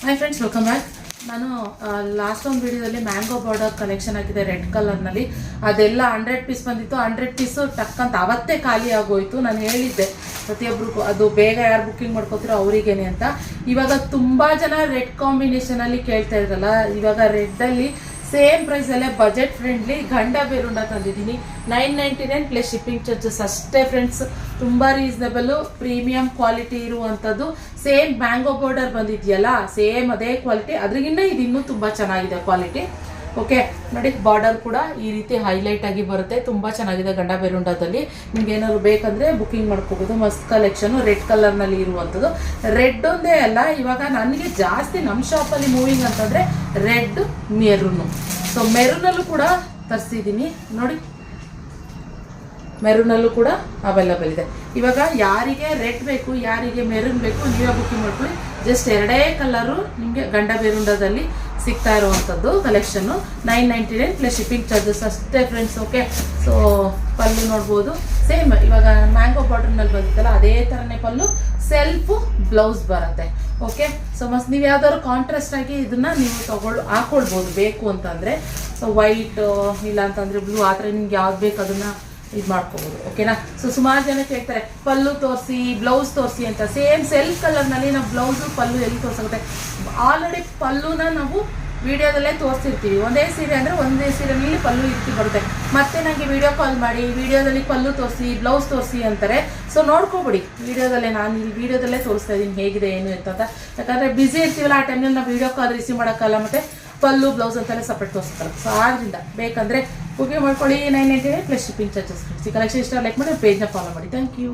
Hi friends, welcome back. ನಾನು last ಒಂದು ವಿಡಿಯೋದಲ್ಲಿ ಮ್ಯಾಂಗೋ ಬಾರ್ಡರ್ ಕಲೆಕ್ಷನ್ ಆಗಿದೆ ರೆಡ್ ಕಲರ್ನಲ್ಲಿ. ಅದೆಲ್ಲ 100 ಪೀಸ್ ಬಂದಿತ್ತು. 100 ಪೀಸು ಟಕ್ಕಂತ ಅವತ್ತೇ ಖಾಲಿ ಆಗೋಯ್ತು. ನಾನು ಹೇಳಿದ್ದೆ ಪ್ರತಿಯೊಬ್ಬರಿಗೂ ಅದು ಬೇಗ ಯಾರು ಬುಕ್ಕಿಂಗ್ ಮಾಡ್ಕೋತಿರೋ ಅವರಿಗೇನೆ ಅಂತ. ಇವಾಗ ತುಂಬ ಜನ ರೆಡ್ ಕಾಂಬಿನೇಷನಲ್ಲಿ ಕೇಳ್ತಾ ಇದ್ರಲ್ಲ, ಇವಾಗ ರೆಡ್ಡಲ್ಲಿ ಸೇಮ್ ಪ್ರೈಸಲ್ಲೇ ಬಜೆಟ್ ಫ್ರೆಂಡ್ಲಿ ಗಂಡ ಬೇರುಂಡ ತಂದಿದ್ದೀನಿ. 999 ಪ್ಲಸ್ ಶಿಪ್ಪಿಂಗ್ ಚಾರ್ಜಸ್ ಅಷ್ಟೇ ಫ್ರೆಂಡ್ಸ್. ತುಂಬ ರೀಸನಬಲ್, ಪ್ರೀಮಿಯಂ ಕ್ವಾಲಿಟಿ ಇರುವಂಥದ್ದು. ಸೇಮ್ ಮ್ಯಾಂಗೋ ಬಾರ್ಡರ್ ಬಂದಿದೆಯಲ್ಲ, ಸೇಮ್ ಅದೇ ಕ್ವಾಲಿಟಿ. ಅದ್ರಿಗಿನ್ನ ಇದು ಇನ್ನೂ ತುಂಬ ಚೆನ್ನಾಗಿದೆ ಕ್ವಾಲಿಟಿ. ಓಕೆ ನೋಡಿ, ಬಾರ್ಡರ್ ಕೂಡ ಈ ರೀತಿ ಹೈಲೈಟ್ ಆಗಿ ಬರುತ್ತೆ. ತುಂಬ ಚೆನ್ನಾಗಿದೆ ಗಂಡ ಬೇರುಂಡದಲ್ಲಿ. ನಿಮ್ಗೆ ಏನಾದ್ರು ಬೇಕಂದ್ರೆ ಬುಕ್ಕಿಂಗ್ ಮಾಡ್ಕೋಬೋದು. ಮಸ್ತ್ ಕಲೆಕ್ಷನ್ ರೆಡ್ ಕಲರ್ನಲ್ಲಿ ಇರುವಂಥದ್ದು. ರೆಡ್ ಒಂದೇ ಅಲ್ಲ, ಇವಾಗ ನನಗೆ ಜಾಸ್ತಿ ನಮ್ಮ ಶಾಪಲ್ಲಿ ಮೂವಿಂಗ್ ಅಂತಂದರೆ ರೆಡ್, ಮೆರೂನು. ಸೊ ಮೆರೂನಲ್ಲೂ ಕೂಡ ತರಿಸಿದ್ದೀನಿ ನೋಡಿ. ಮೆರೂನಲ್ಲೂ ಕೂಡ ಅವೈಲಬಲ್ ಇದೆ. ಇವಾಗ ಯಾರಿಗೆ ರೆಡ್ ಬೇಕು, ಯಾರಿಗೆ ಮೆರೂನ್ ಬೇಕು, ನೀವೇ ಬುಕ್ಕಿಂಗ್ ಮಾಡ್ಕೊಳ್ಳಿ. ಜಸ್ಟ್ ಎರಡೇ ಕಲರು ನಿಮಗೆ ಗಂಡ ಬೇರುಂಡದಲ್ಲಿ ಸಿಗ್ತಾ ಇರುವಂಥದ್ದು ಕಲೆಕ್ಷನ್ನು. 999 ಪ್ಲಸ್ ಶಿಪ್ಪಿಂಗ್ ಚಾರ್ಜಸ್ ಅಷ್ಟೇ ಫ್ರೆಂಡ್ಸ್. ಓಕೆ, ಸೊ ಪಲ್ಲು ನೋಡ್ಬೋದು. ಸೇಮ್ ಇವಾಗ ಮ್ಯಾಂಗೋ ಬಾರ್ಡರ್ನಲ್ಲಿ ಬಂದಿತ್ತಲ್ಲ, ಅದೇ ಥರನೇ ಪಲ್ಲು, ಸೆಲ್ಫು ಬ್ಲೌಸ್ ಬರುತ್ತೆ. ಓಕೆ, ಸೊ ಮಸ್ತ್. ನೀವು ಯಾವ್ದಾದ್ರು ಕಾಂಟ್ರಾಸ್ಟ್ ಆಗಿ ಇದನ್ನ ನೀವು ಹಾಕೊಳ್ಬೋದು ಬೇಕು ಅಂತಂದರೆ. ಸೊ ವೈಟ್ ಇಲ್ಲ ಅಂತಂದರೆ ಬ್ಲೂ, ಆ ಥರ ನಿಮ್ಗೆ ಯಾವ್ದು ಬೇಕು ಅದನ್ನು ಇದು ಮಾಡ್ಕೋಬೋದು. ಓಕೆನಾ. ಸೊ ಸುಮಾರು ಜನ ಕೇಳ್ತಾರೆ ಪಲ್ಲು ತೋರಿಸಿ, ಬ್ಲೌಸ್ ತೋರಿಸಿ ಅಂತ. ಸೇಮ್ ಸೆಲ್ಫ್ ಕಲರ್ನಲ್ಲಿ ನಾವು ಬ್ಲೌಸು ಪಲ್ಲು ಎಲ್ಲಿ ತೋರಿಸಾಗುತ್ತೆ. ಆಲ್ರೆಡಿ ಪಲ್ಲುನ ನಾವು ವಿಡಿಯೋದಲ್ಲೇ ತೋರಿಸಿರ್ತೀವಿ. ಒಂದೇ ಸೀರೆ ಅಂದರೆ ಒಂದೇ ಸೀರೆನಲ್ಲಿ ಪಲ್ಲು ಇರ್ತಿ ಬರುತ್ತೆ. ಮತ್ತೆ ನನಗೆ ವಿಡಿಯೋ ಕಾಲ್ ಮಾಡಿ ವಿಡಿಯೋದಲ್ಲಿ ಪಲ್ಲು ತೋರಿಸಿ, ಬ್ಲೌಸ್ ತೋರಿಸಿ ಅಂತಾರೆ. ಸೊ ನೋಡ್ಕೊಬಿಡಿ ವಿಡಿಯೋದಲ್ಲೇ. ನಾನು ಇಲ್ಲಿ ವಿಡಿಯೋದಲ್ಲೇ ತೋರಿಸ್ತಾ ಇದ್ದೀನಿ ಹೇಗಿದೆ ಏನು ಅಂತ. ಯಾಕಂದರೆ ಬ್ಯುಸಿ ಇರ್ತೀವಲ್ಲ, ಆ ಟೈಮ್ನಲ್ಲಿ ನಾವು ವಿಡಿಯೋ ಕಾಲ್ ರಿಸೀವ್ ಮಾಡೋಕ್ಕಲ್ಲ, ಮತ್ತು ಪಲ್ಲು ಬ್ಲೌಸ್ ಅಂತೆಲ್ಲ ಸಪ್ರೇಟ್ ತೋರಿಸ್ತಾರೆ. ಸೊ ಆದ್ದರಿಂದ ಬೇಕಂದರೆ ಬುಕಿಂಗ್ ಮಾಡ್ಕೊಳ್ಳಿ. 999 ಪ್ಲಸ್ ಶಿಪ್ಪಿಂಗ್ ಚಾರ್ಜಸ್. ಈ ಕಲೆಕ್ಷನ್ ಇಷ್ಟ ಲೈಕ್ ಮಾಡಿ ಪೇಜ್ನ ಫಾಲೋ ಮಾಡಿ. Thank you.